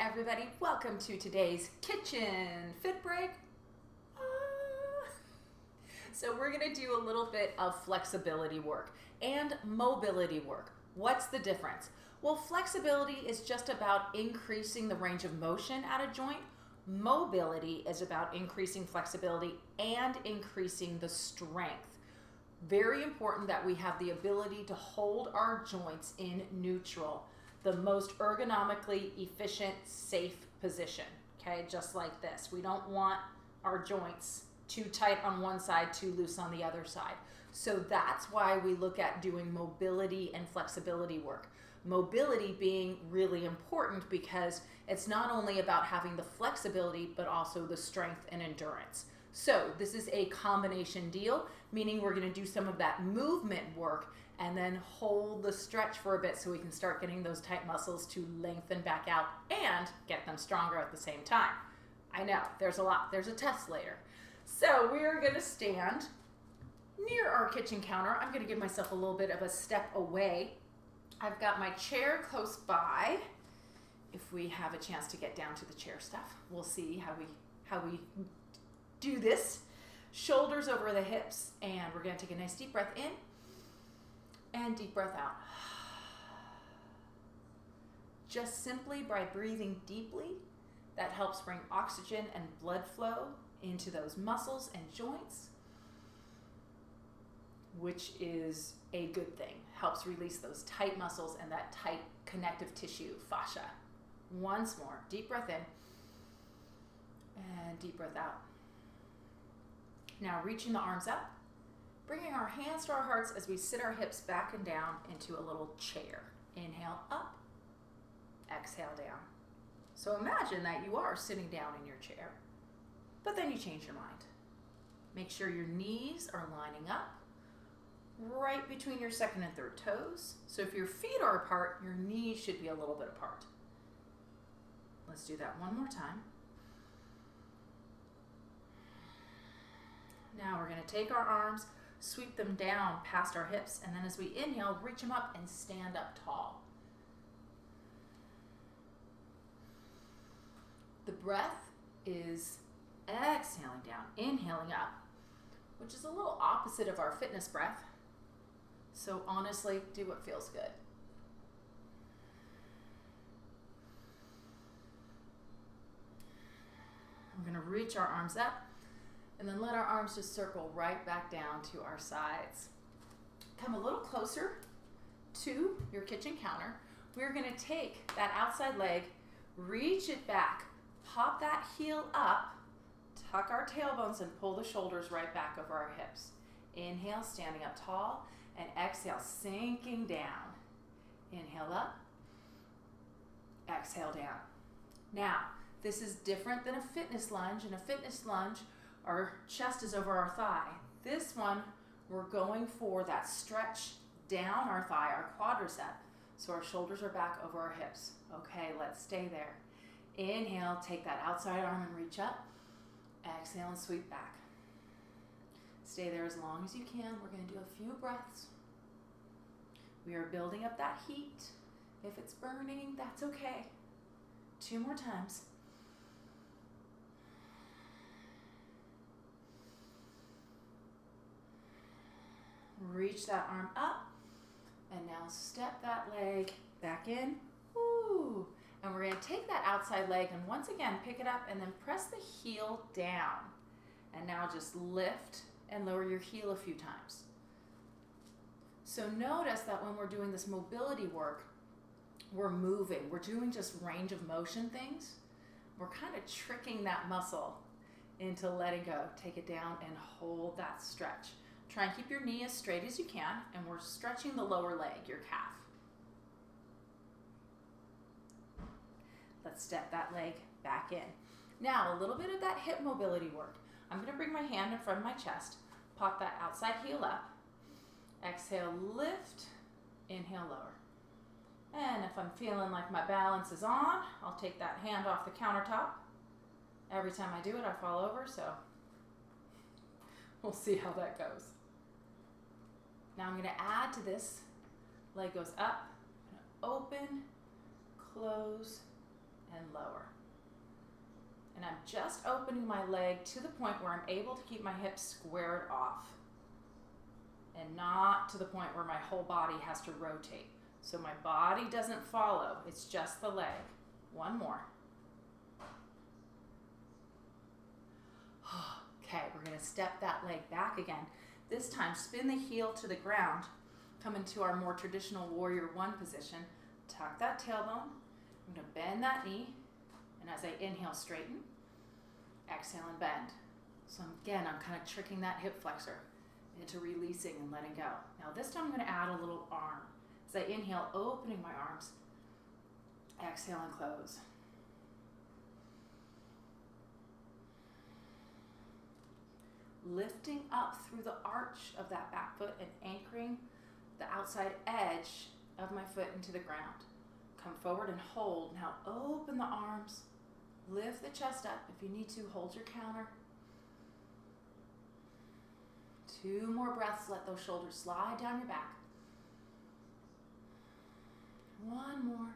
everybody, welcome to today's kitchen fit break. So we're going to do a little bit of flexibility work and mobility work. What's the difference? Well, flexibility is just about increasing the range of motion at a joint. Mobility is about increasing flexibility and increasing the strength. Very important that we have the ability to hold our joints in neutral, the most ergonomically efficient, safe position, okay? Just like this. We don't want our joints too tight on one side, too loose on the other side. So that's why we look at doing mobility and flexibility work. Mobility being really important because it's not only about having the flexibility, but also the strength and endurance. So this is a combination deal, meaning we're going to do some of that movement work and then hold the stretch for a bit so we can start getting those tight muscles to lengthen back out and get them stronger at the same time. I know, there's a lot. There's a test later. So we're going to stand near our kitchen counter. I'm going to give myself a little bit of a step away. I've got my chair close by. If we have a chance to get down to the chair stuff, we'll see how we do this. Shoulders over the hips, and we're going to take a nice deep breath in and deep breath out. Just simply by breathing deeply, that helps bring oxygen and blood flow into those muscles and joints, which is a good thing. Helps release those tight muscles and that tight connective tissue, fascia. Once more, deep breath in and deep breath out. Now reaching the arms up, bringing our hands to our hearts as we sit our hips back and down into a little chair. Inhale up, exhale down. So imagine that you are sitting down in your chair, but then you change your mind. Make sure your knees are lining up right between your second and third toes. So if your feet are apart, your knees should be a little bit apart. Let's do that one more time. Now we're going to take our arms, sweep them down past our hips, and then as we inhale, reach them up and stand up tall. The breath is exhaling down, inhaling up, which is a little opposite of our fitness breath. So honestly, do what feels good. We're going to reach our arms up and then let our arms just circle right back down to our sides. Come a little closer to your kitchen counter. We're going to take that outside leg, reach it back, pop that heel up, tuck our tailbones and pull the shoulders right back over our hips. Inhale, standing up tall, and exhale, sinking down. Inhale up, exhale down. Now, this is different than a fitness lunge. In a fitness lunge, our chest is over our thigh. This one, we're going for that stretch down our thigh, our quadricep, so our shoulders are back over our hips. Okay, let's stay there. Inhale, take that outside arm and reach up. Exhale and sweep back. Stay there as long as you can. We're going to do a few breaths. We are building up that heat. If it's burning, that's okay. 2 more times. Reach that arm up, and now step that leg back in. Woo. And we're going to take that outside leg and once again pick it up and then press the heel down. And now just lift and lower your heel a few times. So notice that when we're doing this mobility work, we're moving. We're doing just range of motion things. We're kind of tricking that muscle into letting go. Take it down and hold that stretch. Try and keep your knee as straight as you can, and we're stretching the lower leg, your calf. Let's step that leg back in. Now, a little bit of that hip mobility work. I'm going to bring my hand in front of my chest, pop that outside heel up, exhale, lift, inhale, lower. And if I'm feeling like my balance is on, I'll take that hand off the countertop. Every time I do it, I fall over, so we'll see how that goes. Now I'm going to add to this. Leg goes up, open, close, and lower. And I'm just opening my leg to the point where I'm able to keep my hips squared off and not to the point where my whole body has to rotate. So my body doesn't follow, it's just the leg. One more. Okay, we're gonna step that leg back again. This time, spin the heel to the ground. Come into our more traditional warrior one position. Tuck that tailbone. I'm gonna bend that knee. And as I inhale, straighten. Exhale and bend. So again, I'm kind of tricking that hip flexor into releasing and letting go. Now this time I'm gonna add a little arm. As I inhale, opening my arms. Exhale and close. Lifting up through the arch of that back foot and anchoring the outside edge of my foot into the ground. Come forward and hold. Now open the arms. Lift the chest up. If you need to, hold your counter. 2 more breaths. Let those shoulders slide down your back. 1 more.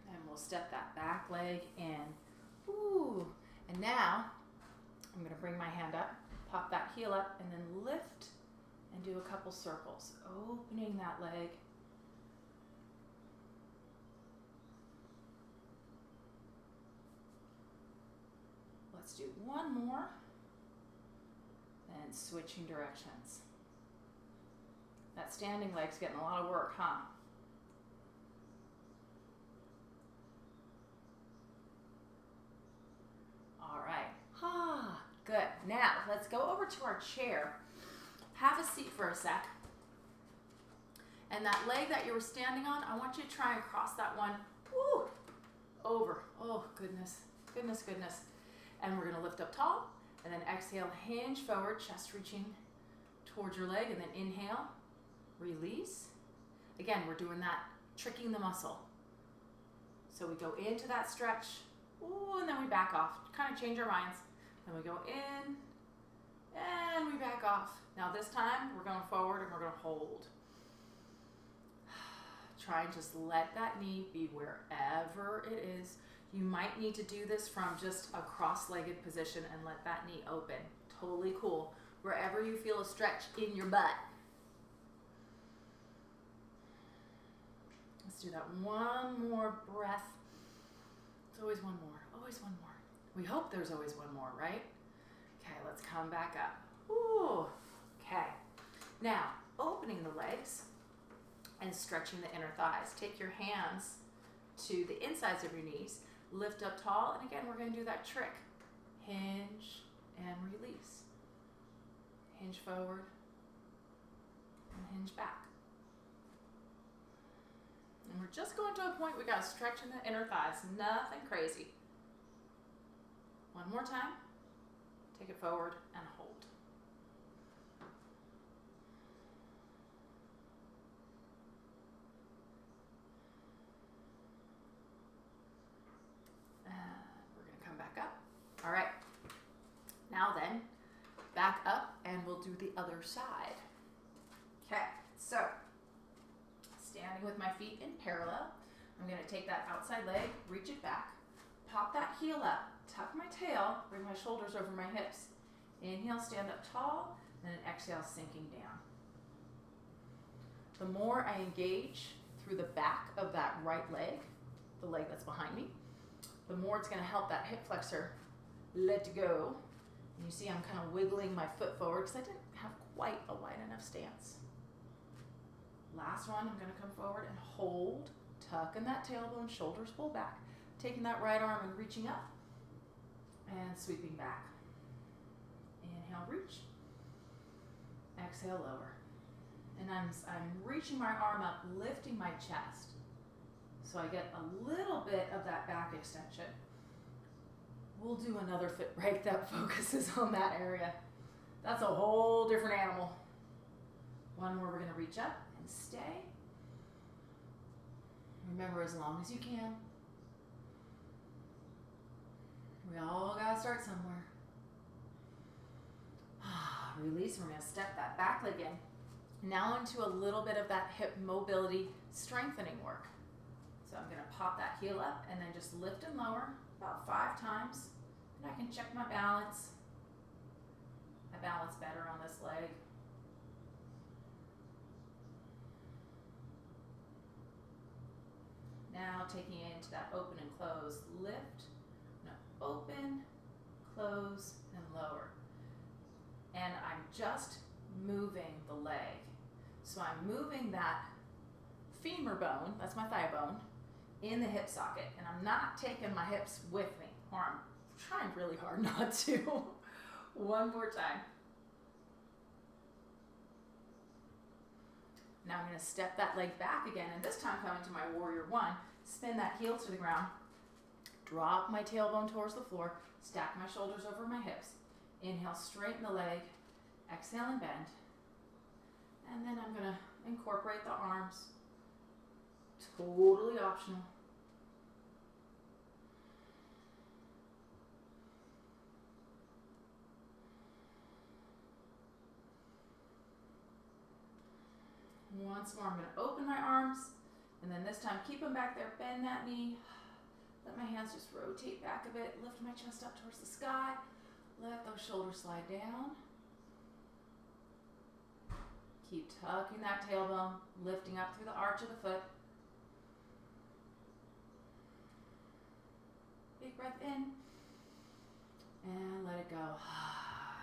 And we'll step that back leg in. Ooh. And now, I'm going to bring my hand up, pop that heel up, and then lift and do a couple circles, opening that leg. Let's do 1 more, and switching directions. That standing leg's getting a lot of work, huh? All right. Good. Now, let's go over to our chair. Have a seat for a sec. And that leg that you were standing on, I want you to try and cross that one over. Oh, goodness. Goodness, goodness. And we're going to lift up tall. And then exhale, hinge forward, chest reaching towards your leg. And then inhale, release. Again, we're doing that, tricking the muscle. So we go into that stretch. And then we back off. Kind of change our minds. Then we go in, and we back off. Now this time, we're going forward and we're going to hold. Try and just let that knee be wherever it is. You might need to do this from just a cross-legged position and let that knee open. Totally cool. Wherever you feel a stretch in your butt. Let's do that 1 more breath. It's always 1 more, always 1 more. We hope there's always 1 more, right? Okay, let's come back up. Ooh, okay. Now, opening the legs and stretching the inner thighs. Take your hands to the insides of your knees, lift up tall, and again, we're gonna do that trick. Hinge and release. Hinge forward and hinge back. And we're just going to a point we got to stretch in the inner thighs, nothing crazy. 1 more time. Take it forward and hold. And we're going to come back up. All right. Now then, back up and we'll do the other side. Okay, so standing with my feet in parallel, I'm going to take that outside leg, reach it back, pop that heel up, tuck my tail, bring my shoulders over my hips. Inhale, stand up tall, and then exhale, sinking down. The more I engage through the back of that right leg, the leg that's behind me, the more it's going to help that hip flexor let go. And you see I'm kind of wiggling my foot forward because I didn't have quite a wide enough stance. Last one, I'm going to come forward and hold, tucking that tailbone, shoulders pull back, taking that right arm and reaching up, and sweeping back. Inhale, reach. Exhale, lower. And I'm reaching my arm up, lifting my chest. So I get a little bit of that back extension. We'll do another fit break that focuses on that area. That's a whole different animal. 1 more, we're going to reach up and stay. Remember, as long as you can. We all got to start somewhere. Release, we're going to step that back leg in. Now into a little bit of that hip mobility strengthening work. So I'm gonna pop that heel up and then just lift and lower about 5 times. And I can check my balance. I balance better on this leg. Now taking it into that open and close, lift, open, close, and lower. And I'm just moving the leg. So I'm moving that femur bone, that's my thigh bone, in the hip socket. And I'm not taking my hips with me, or I'm trying really hard not to. One more time. Now I'm going to step that leg back again, and this time coming to my warrior one, spin that heel to the ground, drop my tailbone towards the floor, stack my shoulders over my hips. Inhale, straighten the leg, exhale and bend. And then I'm going to incorporate the arms. Totally optional. Once more, I'm going to open my arms, and then this time keep them back there, bend that knee, let my hands just rotate back a bit, lift my chest up towards the sky, let those shoulders slide down. Keep tucking that tailbone, lifting up through the arch of the foot. Big breath in, and let it go.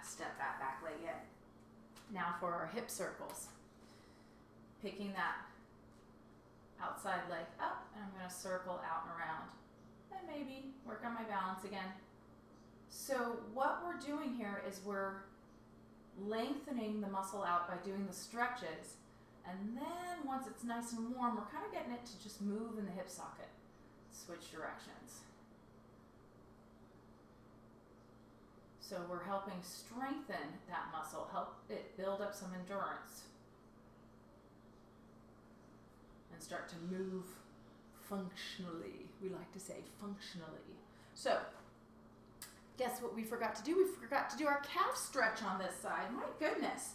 Step that back leg in. Now for our hip circles. Picking that outside leg up, and I'm going to circle out and around. And maybe work on my balance again. So what we're doing here is we're lengthening the muscle out by doing the stretches. And then once it's nice and warm, we're kind of getting it to just move in the hip socket. Switch directions. So we're helping strengthen that muscle, help it build up some endurance. And start to move functionally. We like to say functionally. So, guess what we forgot to do? We forgot to do our calf stretch on this side. My goodness.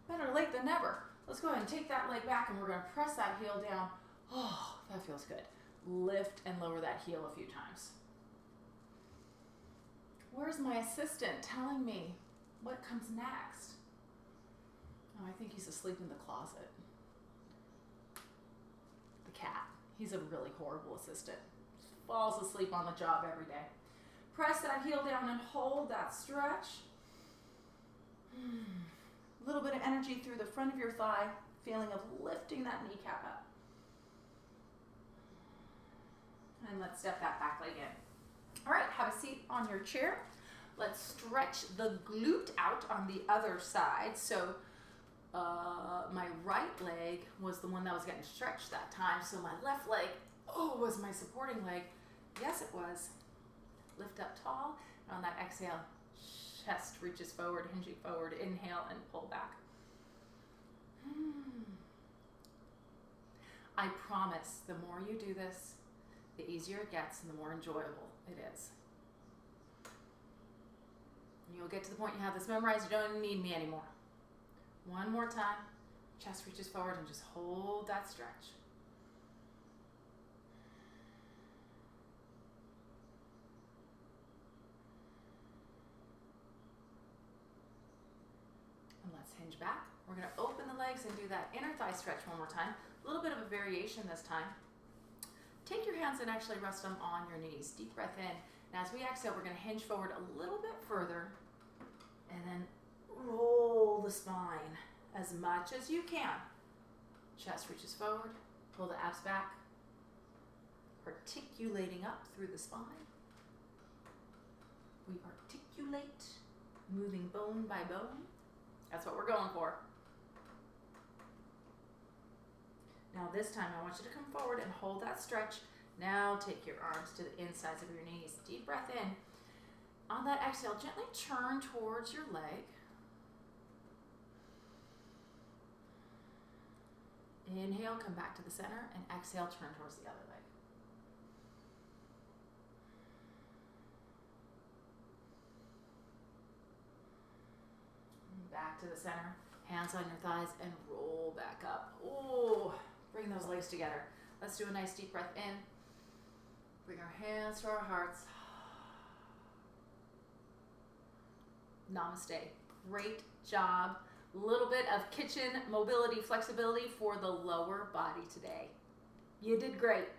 Better late than never. Let's go ahead and take that leg back, and we're going to press that heel down. Oh, that feels good. Lift and lower that heel a few times. Where's my assistant telling me what comes next? Oh, I think he's asleep in the closet. Cat. He's a really horrible assistant. Falls asleep on the job every day. Press that heel down and hold that stretch. A little bit of energy through the front of your thigh, feeling of lifting that kneecap up. And let's step that back leg in. All right, have a seat on your chair. Let's stretch the glute out on the other side. So my right leg was the one that was getting stretched that time, so my left leg, was my supporting leg. Yes, it was. Lift up tall, and on that exhale, chest reaches forward, hinging forward, inhale, and pull back. I promise, the more you do this, the easier it gets and the more enjoyable it is. You'll get to the point you have this memorized, you don't need me anymore. One more time, chest reaches forward and just hold that stretch. And let's hinge back. We're going to open the legs and do that inner thigh stretch one more time. A little bit of a variation this time. Take your hands and actually rest them on your knees. Deep breath in. And as we exhale, we're going to hinge forward a little bit further and then roll the spine as much as you can. Chest reaches forward, pull the abs back, articulating up through the spine. We articulate, moving bone by bone. That's what we're going for. Now this time I want you to come forward and hold that stretch. Now take your arms to the insides of your knees. Deep breath in. On that exhale, gently turn towards your leg. Inhale, come back to the center, and exhale, turn towards the other leg. Back to the center, hands on your thighs, and roll back up. Oh, bring those legs together. Let's do a nice deep breath in. Bring our hands to our hearts. Namaste. Great job. A little bit of kitchen mobility, flexibility for the lower body today. You did great.